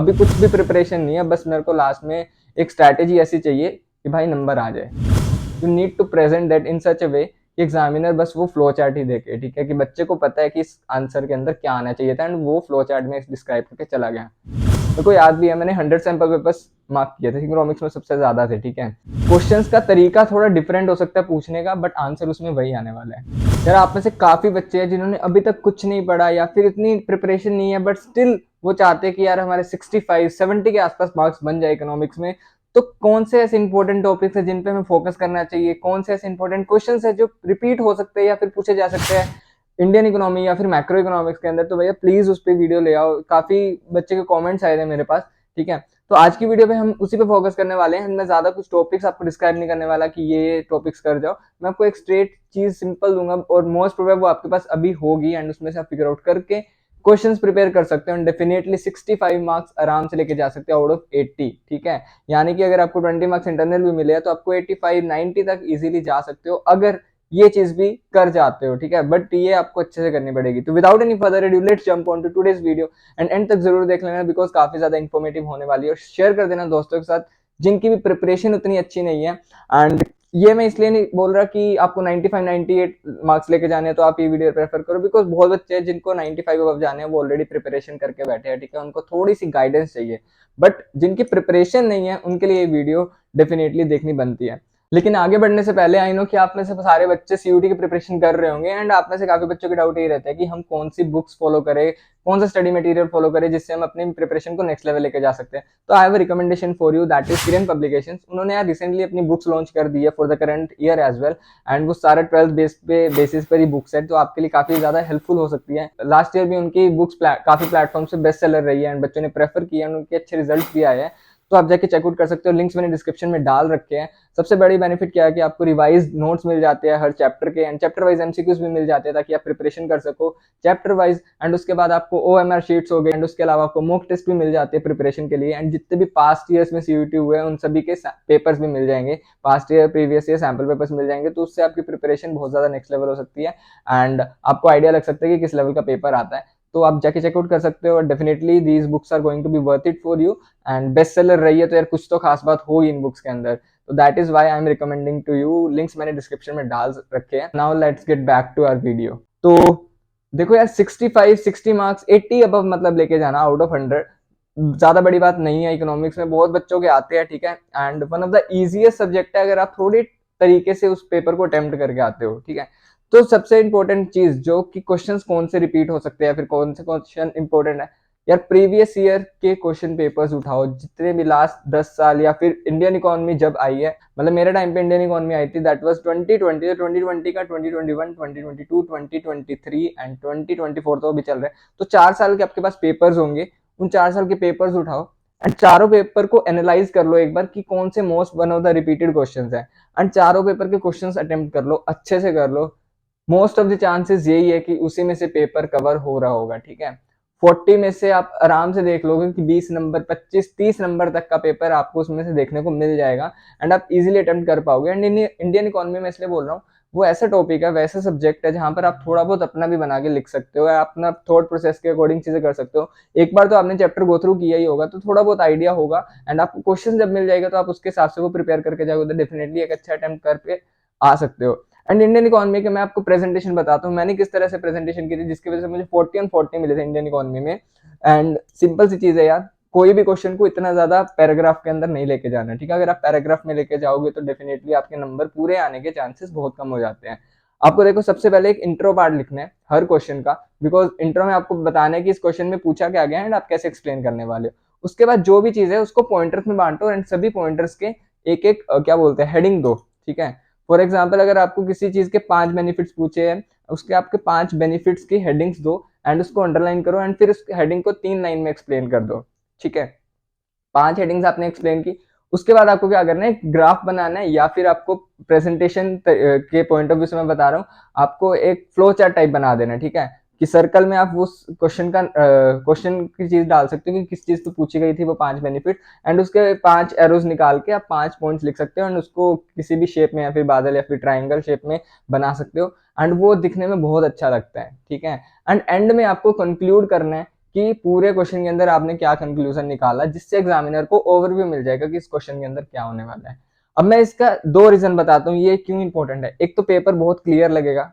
अभी कुछ भी प्रिपरेशन नहीं है, बस मेरे को लास्ट में एक स्ट्रैटेजी ऐसी चाहिए कि भाई नंबर आ जाए। You need to present that in such a way कि एग्जामिनर बस वो फ्लो चार्ट ही देखे, ठीक है, कि बच्चे को पता है कि इस आंसर के अंदर क्या आना चाहिए था एंड वो फ्लो चार्ट में डिस्क्राइब करके चला गया। मेरे को याद भी है, मैंने 100 सैंपल पेपर्स मार्क किए थे, इकोनॉमिक्स में सबसे ज्यादा थे, ठीक है। क्वेश्चंस का तरीका थोड़ा डिफरेंट हो सकता है पूछने का, बट आंसर उसमें वही आने वाला है। यार आप में से काफी बच्चे हैं जिन्होंने अभी तक कुछ नहीं पढ़ा या फिर इतनी प्रिपरेशन नहीं है, बट स्टिल वो चाहते हैं कि यार हमारे 65-70 के आसपास मार्क्स बन जाए इकोनॉमिक्स में। तो कौन से ऐसे इंपॉर्टेंट टॉपिक्स है जिन पे हमें फोकस करना चाहिए, कौन से ऐसे इंपॉर्टेंट क्वेश्चंस है जो रिपीट हो सकते हैं या फिर पूछे जा सकते हैं इंडियन इकोनॉमी या फिर मैक्रो इकोनॉमिक्स के अंदर, तो भैया प्लीज उस पर वीडियो ले आओ। काफी बच्चे के कमेंट्स आए थे मेरे पास, ठीक है। तो आज की वीडियो में हम उसी पे फोकस करने वाले हैं। मैं ज्यादा कुछ टॉपिक्स आपको डिस्क्राइब नहीं करने वाला कि ये टॉपिक्स कर जाओ। मैं आपको एक स्ट्रेट चीज सिंपल दूंगा और मोस्ट प्रोबेबल वो आपके पास अभी होगी एंड उसमें से आप फिगर आउट करके क्वेश्चंस प्रिपेयर कर सकते हो एंड डेफिनेटली 65 मार्क्स आराम से लेके जा सकते हो आउट ऑफ 80, ठीक है। यानी कि अगर आपको 20 मार्क्स इंटरनल भी मिले तो आपको 85-90 तक इजीली जा सकते हो अगर ये चीज भी कर जाते हो, ठीक है। बट ये आपको अच्छे से करनी पड़ेगी। तो without any further ado let's jump on to today's video and end तक जरूर देख लेना बिकॉज काफी ज्यादा इंफॉर्मेटिव होने वाली है। और शेयर कर देना दोस्तों के साथ जिनकी भी प्रिपरेशन उतनी अच्छी नहीं है। एंड ये मैं इसलिए नहीं बोल रहा कि आपको 95-98 मार्क्स लेके जाने हैं तो आप ये वीडियो प्रेफर करो, बिकॉज बहुत बच्चे हैं जिनको 95 अबव जाने हैं, वो ऑलरेडी प्रिपरेशन करके बैठे हैं, ठीक है। उनको थोड़ी सी गाइडेंस चाहिए, बट जिनकी प्रिपरेशन नहीं है उनके लिए ये वीडियो डेफिनेटली देखनी बनती है। लेकिन आगे बढ़ने से पहले आई नो कि आप में से सारे बच्चे सीयूटी की प्रिपरेशन कर रहे होंगे एंड आप में से काफी बच्चों के डाउट यही रहता है कि हम कौन सी बुक्स फॉलो करें, कौन सा स्टडी मटेरियल फॉलो करें जिससे हम अपनी प्रिपरेशन को नेक्स्ट लेवल लेके जा सकते हैं। तो I have a recommendation for you, that is Kiran publications. उन्होंने यार रिसेंटली अपनी बुक्स लॉन्च कर दी है for the current year as well and वो सारा 12th बेसिस पर ही बुक्स है, तो आपके लिए काफी ज्यादा हेल्पफुल हो सकती है। लास्ट ईयर भी उनकी बुक्स काफी प्लेटफॉर्म से बेस्ट सेलर रही है एंड बच्चों ने प्रेफर किया एंड उनके अच्छे रिजल्ट भी आए हैं। तो आप जाके चेकआउट कर सकते हो, लिंक्स मैंने डिस्क्रिप्शन में डाल रखे हैं। सबसे बड़ी बेनिफिट क्या है कि आपको रिवाइज नोट्स मिल जाते हैं हर चैप्टर के एंड चैप्टर वाइज एमसीक्यूज भी मिल जाते हैं ताकि आप प्रिपरेशन कर सको चैप्टर वाइज। एंड उसके बाद आपको ओएमआर शीट्स हो गए एंड उसके अलावा आपको मॉक टेस्ट भी मिल जाते हैं प्रिपरेशन के लिए एंड जितने भी पास्ट ईयर्स में सीयूटी हुए हैं उन सभी के पेपर्स भी मिल जाएंगे, past year previous year sample papers मिल जाएंगे। तो उससे आपकी प्रिपरेशन बहुत ज्यादा नेक्स्ट लेवल हो सकती है एंड आपको आइडिया लग सकता है कि किस लेवल का पेपर आता है। तो आप जाके चेकआउट कर सकते हो। Definitely these books are going to be worth it for you and best seller रही है तो यार कुछ तो खास बात होगी इन बुक्स के अंदर। तो that is why I am recommending to you. Links मैंने डिस्क्रिप्शन में डाल रखे हैं। Now let's get back to our video. तो देखो यार 65-60 मार्क्स 80 अबव मतलब लेके जाना आउट ऑफ 100 ज्यादा बड़ी बात नहीं है। इकोनॉमिक्स में बहुत बच्चों के आते हैं, ठीक है, and one of the easiest subject है अगर आप थोड़ी तरीके से उस पेपर को अटेम्प्ट करके आते हो, ठीक है। तो सबसे इंपॉर्टेंट चीज जो कि क्वेश्चंस कौन से रिपीट हो सकते हैं, फिर कौन से क्वेश्चन इंपॉर्टेंट है, यार प्रीवियस ईयर के क्वेश्चन पेपर्स उठाओ जितने भी लास्ट 10 साल या फिर इंडियन इकोनॉमी जब आई है, मतलब मेरे टाइम पे इंडियन इकोनॉमी आई थी दैट वाज 2020, 2020 का 2021, 2022, 2023 एंड 2024 तो अभी चल रहा है। तो 4 साल के आपके पास पेपर्स होंगे, उन 4 साल के पेपर्स उठाओ एंड चारों पेपर को एनालाइज कर लो एक बार कि कौन से most one of the repeated questions है एंड चारों पेपर के क्वेश्चंस अटेम्प्ट कर लो, अच्छे से कर लो। मोस्ट ऑफ द चांसेस यही है कि उसी में से पेपर कवर हो रहा होगा, ठीक है। 40 में से आप आराम से देख लोगे कि 20 नंबर 25-30 नंबर तक का पेपर आपको उसमें से देखने को मिल जाएगा एंड आप इजीली अटेम्प्ट कर पाओगे। एंड इंडियन इकोनॉमी में इसलिए बोल रहा हूँ, वो ऐसा टॉपिक है, वैसा सब्जेक्ट है जहां पर आप थोड़ा बहुत अपना भी बना के लिख सकते हो, अपना थॉट प्रोसेस के अकॉर्डिंग चीजें कर सकते हो। एक बार तो आपने चैप्टर गो थ्रू किया ही होगा तो थोड़ा बहुत आइडिया होगा एंड आपको क्वेश्चन जब मिल जाएगा तो आप उसके हिसाब से वो प्रिपेयर करके जाओगे तो डेफिनेटली एक अच्छा अटेम्प्ट करके आ सकते हो। एंड इंडियन इकोनॉमी के मैं आपको प्रेजेंटेशन बताता हूँ मैंने किस तरह से प्रेजेंटेशन की थी जिसकी वजह से मुझे 40 मिले थे इंडियन इकोनॉमी में। एंड सिंपल सी चीज है यार, कोई भी क्वेश्चन को इतना ज्यादा पैराग्राफ के अंदर नहीं लेके जाना, ठीक है। अगर आप पैराग्राफ में लेके जाओगे तो डेफिनेटली आपके नंबर पूरे आने के चांसेस बहुत कम हो जाते हैं। आपको देखो सबसे पहले एक इंट्रो पार्ट लिखना है हर क्वेश्चन का, बिकॉज इंट्रो में आपको बताना है कि इस क्वेश्चन में पूछा क्या गया एंड आप कैसे एक्सप्लेन करने वाले हो। उसके बाद जो भी चीज है उसको पॉइंटर्स में बांटो एंड सभी पॉइंटर्स के एक एक क्या बोलते हैं हेडिंग दो, ठीक है। फॉर एग्जाम्पल अगर आपको किसी चीज के 5 बेनिफिट्स पूछे हैं, उसके आपके 5 बेनिफिट्स की हेडिंग्स दो एंड उसको अंडरलाइन करो एंड फिर उस हेडिंग को 3 लाइन में एक्सप्लेन कर दो, ठीक है। 5 हेडिंग्स आपने एक्सप्लेन की, उसके बाद आपको क्या करना है, एक ग्राफ बनाना है या फिर आपको प्रेजेंटेशन के पॉइंट ऑफ व्यू से मैं बता रहा हूँ, आपको एक फ्लो चार्ट टाइप बना देना, ठीक है। कि सर्कल में आप उस क्वेश्चन की चीज डाल सकते हो कि किस चीज तो पूछी गई थी वो 5 बेनिफिट एंड उसके 5 एरोज निकाल के आप 5 पॉइंट्स लिख सकते हो एंड उसको किसी भी शेप में या फिर बादल या फिर ट्राइंगल शेप में बना सकते हो एंड वो दिखने में बहुत अच्छा लगता है, ठीक है। एंड एंड में आपको कंक्लूड करना है कि पूरे क्वेश्चन के अंदर आपने क्या कंक्लूजन निकाला, जिससे एग्जामिनर को ओवरव्यू मिल जाएगा कि इस क्वेश्चन के अंदर क्या होने वाला है। अब मैं इसका दो रीजन बताता हूँ ये क्यों इंपॉर्टेंट है। एक तो पेपर बहुत क्लियर लगेगा,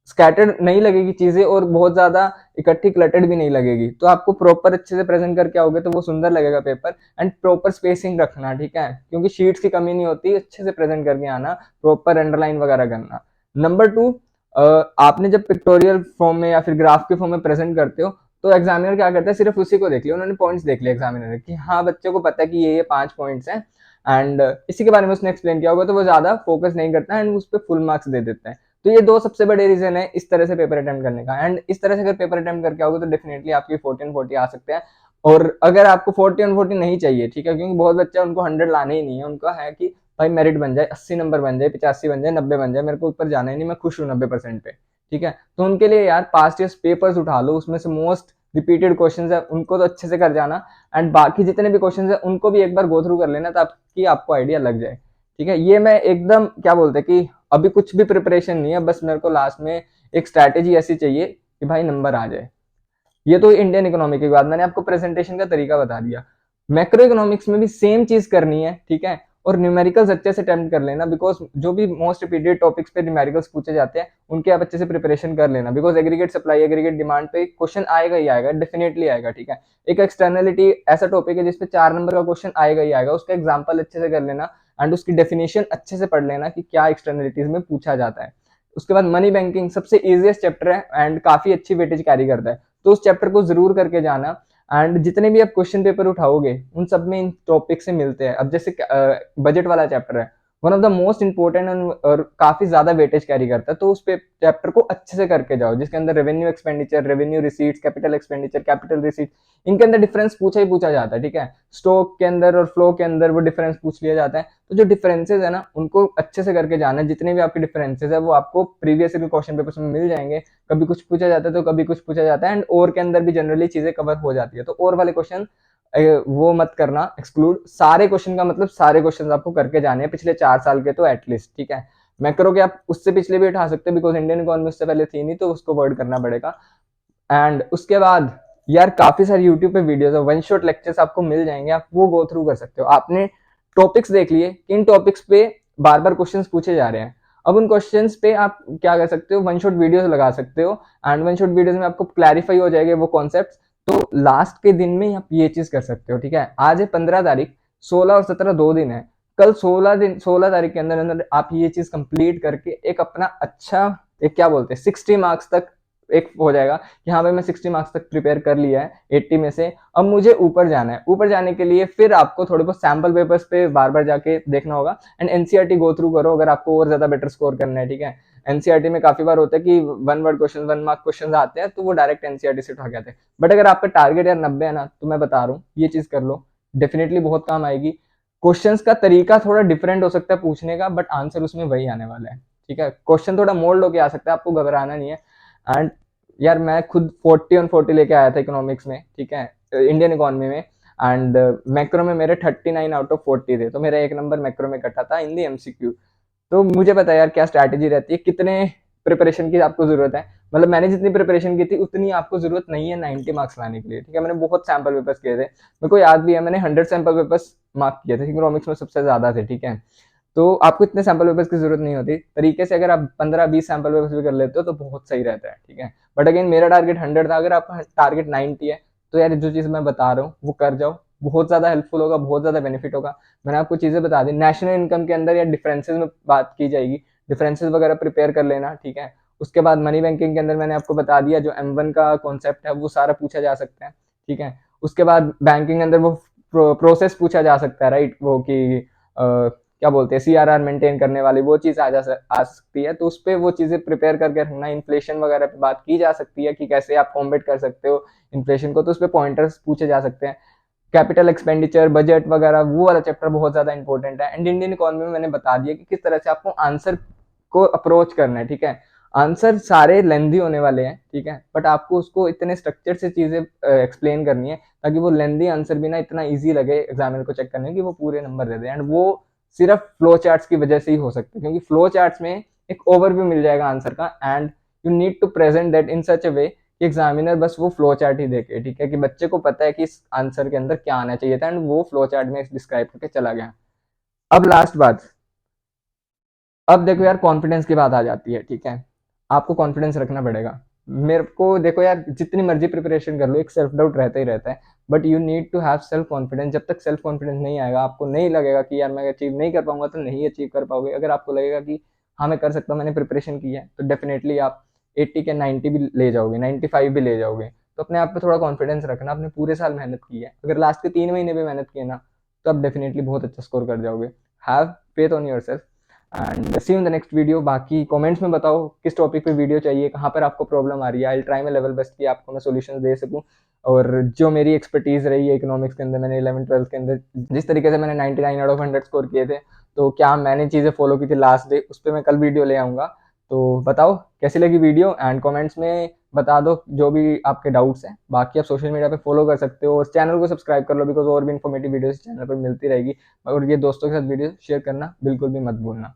स्कैटर्ड नहीं लगेगी चीजें, और बहुत ज्यादा इकट्ठी क्लटेड भी नहीं लगेगी, तो आपको प्रॉपर अच्छे से प्रेजेंट करके आओगे तो वो सुंदर लगेगा पेपर। एंड प्रॉपर स्पेसिंग रखना, ठीक है, क्योंकि शीट्स की कमी नहीं होती, अच्छे से प्रेजेंट करके आना, प्रॉपर अंडरलाइन वगैरह करना। नंबर टू, आपने जब पिक्टोरियल फॉर्म में या फिर ग्राफ के फॉर्म में प्रेजेंट करते हो तो एग्जामिनर क्या करता है, सिर्फ उसी को देख लिया, उन्होंने पॉइंट्स देख लिया एग्जामिनर ने कि हाँ बच्चे को पता है कि ये 5 पॉइंट्स हैं, एंड इसी के बारे में उसने एक्सप्लेन किया होगा, तो वो ज्यादा फोकस नहीं करता एंड उस पर फुल मार्क्स दे देता है। तो ये दो सबसे बड़े रीजन है इस तरह से पेपर अटेम्प्ट करने का। एंड इस तरह से अगर पेपर अटेम्प्ट करके आओगे तो डेफिनेटली आपकी 1440 आ सकते हैं। और अगर आपको 40 नहीं चाहिए, ठीक है, क्योंकि बहुत बच्चे उनको 100 लाने ही नहीं है, उनका है कि भाई मेरिट बन जाए, 80 नंबर बन जाए, 85 बन जाए, 90 बन जाए, मेरे को ऊपर जाना ही नहीं, मैं खुश हूँ 90% पे, ठीक है। तो उनके लिए यार पास्ट ईयर्स पेपर्स उठा लो, उसमें से मोस्ट रिपीटेड क्वेश्चंस है उनको तो अच्छे से कर जाना, एंड बाकी जितने भी क्वेश्चंस है उनको भी एक बार गो थ्रू कर लेना ताकि आपको आइडिया लग जाए, ठीक है। ये मैं एकदम क्या बोलते हैं कि अभी कुछ भी प्रिपरेशन नहीं है, बस मेरे को लास्ट में एक स्ट्रैटेजी ऐसी चाहिए कि भाई नंबर आ जाए। ये तो इंडियन इकोनॉमी की बात, मैंने आपको प्रेजेंटेशन का तरीका बता दिया। मैक्रो इकोनॉमिक्स में भी सेम चीज करनी है, ठीक है, और न्यूमेरिकल्स अच्छे से अटेम्प्ट कर लेना, बिकॉज जो भी मोस्ट रिपीटेड टॉपिक्स पे न्यूमेरिकल्स पूछे जाते हैं उनके आप अच्छे से प्रिपरेशन कर लेना, because aggregate supply aggregate demand पे क्वेश्चन आएगा ही आएगा, डेफिनेटली आएगा, ठीक है। एक एक्सटर्नलिटी ऐसा टॉपिक है जिसपे 4 नंबर का क्वेश्चन आएगा ही आएगा, उसका एग्जाम्पल अच्छे से कर लेना एंड उसकी डेफिनेशन अच्छे से पढ़ लेना कि क्या एक्सटर्नलिटीज में पूछा जाता है। उसके बाद मनी बैंकिंग सबसे इजीएस्ट चैप्टर है एंड काफी अच्छी वेटेज कैरी करता है, तो उस चैप्टर को जरूर करके जाना। एंड जितने भी आप क्वेश्चन पेपर उठाओगे उन सब में इन टॉपिक से मिलते हैं। अब जैसे बजट वाला चैप्टर है, one of the most important और काफी ज्यादा वेटेज कैरी करता है, तो उस चैप्टर को अच्छे से करके जाओ, जिसके अंदर revenue expenditure, revenue receipts, capital expenditure, capital receipt, इनके अंदर डिफरेंस पूछा ही पूछा जाता है, ठीक है। स्टॉक के अंदर और फ्लो के अंदर वो डिफरेंस पूछ लिया जाता है, तो जो डिफरेंसेस है ना उनको अच्छे से करके जाना। जितने भी आपके डिफरेंसेस है वो आपको प्रीवियस क्वेश्चन पेपर में मिल जाएंगे, कभी कुछ पूछा जाता है तो कभी कुछ पूछा जाता है, एंड और के अंदर भी जनरली चीजें कवर हो जाती है, तो और वाले क्वेश्चन वो मत करना एक्सक्लूड, सारे क्वेश्चन का मतलब सारे क्वेश्चन आपको करके जाने हैं पिछले 4 साल के तो एटलीस्ट, ठीक है। मैक्रो के आप उससे पिछले भी उठा सकते हैं, बिकॉज इंडियन इकोनॉमी उससे पहले थी नहीं, तो उसको वर्ड करना पड़ेगा। एंड उसके बाद यार काफी सारी यूट्यूब पे वीडियोस है, वन शॉट लेक्चर्स आपको मिल जाएंगे, आप वो गो थ्रू कर सकते हो। आपने टॉपिक्स देख लिए, किन टॉपिक्स पे बार बार क्वेश्चंस पूछे जा रहे हैं, अब उन क्वेश्चंस पे आप क्या कर सकते हो, वन शॉट वीडियोस लगा सकते हो, एंड वन शॉट वीडियोस में आपको क्लैरिफाई हो जाएंगे वो कॉन्सेप्ट। तो लास्ट के दिन में आप ये चीज कर सकते हो, ठीक है। आज है 15 तारीख, 16 और 17 2 दिन है, कल 16 तारीख के अंदर अंदर आप ये चीज कंप्लीट करके एक अपना अच्छा, एक क्या बोलते हैं 60 मार्क्स तक एक हो जाएगा कि हाँ भाई मैं 60 मार्क्स तक प्रिपेयर कर लिया है 80 में से, अब मुझे ऊपर जाना है। ऊपर जाने के लिए फिर आपको थोड़े बहुत सैम्पल पेपर्स पे बार बार जाके देखना होगा, एंड एनसीईआरटी गो थ्रू करो अगर आपको और ज्यादा बेटर स्कोर करना है, ठीक है। एनसीईआरटी में काफी बार होता है कि 1 वर्ड क्वेश्चन 1 मार्क क्वेश्चन आते हैं, तो वो डायरेक्ट एनसीईआरटी से उठा के आते हैं, बट अगर आपका टारगेट यार 90 है ना, तो मैं बता रहा हूँ ये चीज कर लो, डेफिनेटली बहुत काम आएगी। क्वेश्चंस का तरीका थोड़ा डिफरेंट हो सकता है पूछने का, बट आंसर उसमें वही आने वाला है, ठीक है। क्वेश्चन थोड़ा मोल्ड होके आ सकता है, आपको घबराना नहीं है। एंड यार मैं खुद 40 लेके आया था इकोनॉमिक्स में, ठीक है, इंडियन इकोनॉमी में, एंड मैक्रो में मेरे 39 आउट ऑफ 40 थे, तो मेरा 1 नंबर मैक्रो में कटा था इन दी एमसीक्यू। तो मुझे पता है यार क्या स्ट्रैटेजी रहती है, कितने प्रिपरेशन की आपको जरूरत है, मतलब मैंने जितनी प्रिपरेशन की थी उतनी आपको जरूरत नहीं है 90 मार्क्स लाने के लिए, ठीक है। मैंने बहुत सैम्पल पेपर्स किए थे, मेरे को याद भी है मैंने 100 सैम्पल पेपर्स मार्क किए थे, इकोनॉमिक्स में सबसे ज्यादा थे, ठीक है। तो आपको इतने सैम्पल पेपर्स की जरूरत नहीं होती, तरीके से अगर आप 15-20 सैम्पल पेपर्स भी कर लेते हो तो बहुत सही रहता है, ठीक है। बट अगेन मेरा टारगेट 100 था, अगर आपका टारगेट 90 है तो यार जो चीज मैं बता रहा हूँ वो कर जाओ, बहुत ज्यादा हेल्पफुल होगा, बहुत ज्यादा बेनिफिट होगा। मैंने आपको चीजें बता दी, नेशनल इनकम के अंदर या डिफरेंसेस में बात की जाएगी, डिफरेंसेस वगैरह प्रिपेयर कर लेना, ठीक है। उसके बाद मनी बैंकिंग के अंदर मैंने आपको बता दिया जो M1 का कॉन्सेप्ट है वो सारा पूछा जा सकता है, ठीक है। उसके बाद बैंकिंग के अंदर वो प्रोसेस पूछा जा सकता है, राइट, वो कि क्या बोलते हैं CRR मेंटेन करने वाली वो चीज आ सकती है, तो उस पर वो चीजें प्रिपेयर करके रखना। इन्फ्लेशन वगैरह पे बात की जा सकती है कि कैसे आप कॉम्बेट कर सकते हो इन्फ्लेशन को, तो उस पर पॉइंटर्स पूछे जा सकते हैं। कैपिटल एक्सपेंडिचर, बजट वगैरह वो वाला चैप्टर बहुत ज्यादा इंपॉर्टेंट है। एंड इंडियन इकोनॉमी में मैंने बता दिया कि किस तरह से आपको आंसर को अप्रोच करना है, ठीक है। आंसर सारे लेंदी होने वाले हैं, ठीक है, बट आपको उसको इतने स्ट्रक्चर से चीजें एक्सप्लेन करनी है ताकि वो लेंदी आंसर भी ना इतना इजी लगे एग्जामिनर को चेक करने की वो पूरे नंबर दे दे। एंड वो सिर्फ फ्लो चार्ट्स की वजह से ही हो सकता है, क्योंकि फ्लो चार्ट्स में एक ओवरव्यू मिल जाएगा आंसर का, and you need to present that in such a way कि एग्जामिनर बस वो फ्लो चार्ट ही देखे, ठीक है, कि बच्चे को पता है कि इस आंसर के अंदर क्या आना चाहिए था एंड वो फ्लो चार्ट में डिस्क्राइब करके चला गया। अब लास्ट बात, अब देखो यार कॉन्फिडेंस की बात आ जाती है, ठीक है, आपको कॉन्फिडेंस रखना पड़ेगा। मेरे को देखो यार, जितनी मर्जी प्रिपरेशन कर लो एक सेल्फ डाउट रहता ही रहता है, but you need to have self confidence. जब तक सेल्फ कॉन्फिडेंस नहीं आएगा, आपको नहीं लगेगा कि यार मैं अचीव नहीं कर पाऊंगा, तो नहीं अचीव कर पाओगे। अगर आपको लगेगा कि हाँ मैं कर सकता हूँ, मैंने प्रिपरेशन की है, तो डेफिनेटली आप 80 के 90 भी ले जाओगे, 95 भी ले जाओगे। तो अपने आप पे थोड़ा कॉन्फिडेंस रखना, आपने पूरे साल मेहनत की है, अगर लास्ट के 3 महीने भी मेहनत की है ना, तो आप डेफिनेटली बहुत अच्छा स्कोर कर जाओगे। Have faith on yourself and see you in the next video. बाकी कमेंट्स में बताओ किस टॉपिक पे वीडियो चाहिए, कहाँ पर आपको प्रॉब्लम आ रही है। I try my level best कि आपको मैं सॉल्यूशन दे सकूँ। और जो मेरी एक्सपर्टीज रही है इकोनॉमिक्स के अंदर, मैंने 11th-12th के अंदर जिस तरीके से मैंने 99 आउट ऑफ 100 स्कोर किए थे, तो क्या मैंने चीज़ें फॉलो की थी लास्ट डे, उस पर मैं कल वीडियो ले आऊँगा। तो बताओ कैसी लगी वीडियो एंड कमेंट्स में बता दो जो भी आपके डाउट्स हैं। बाकी आप सोशल मीडिया पे फॉलो कर सकते हो, उस चैनल को सब्सक्राइब कर लो, बिकॉज और भी इन्फॉर्मेटिव वीडियो इस चैनल पर मिलती रहेगी। और ये दोस्तों के साथ वीडियो शेयर करना बिल्कुल भी मत भूलना।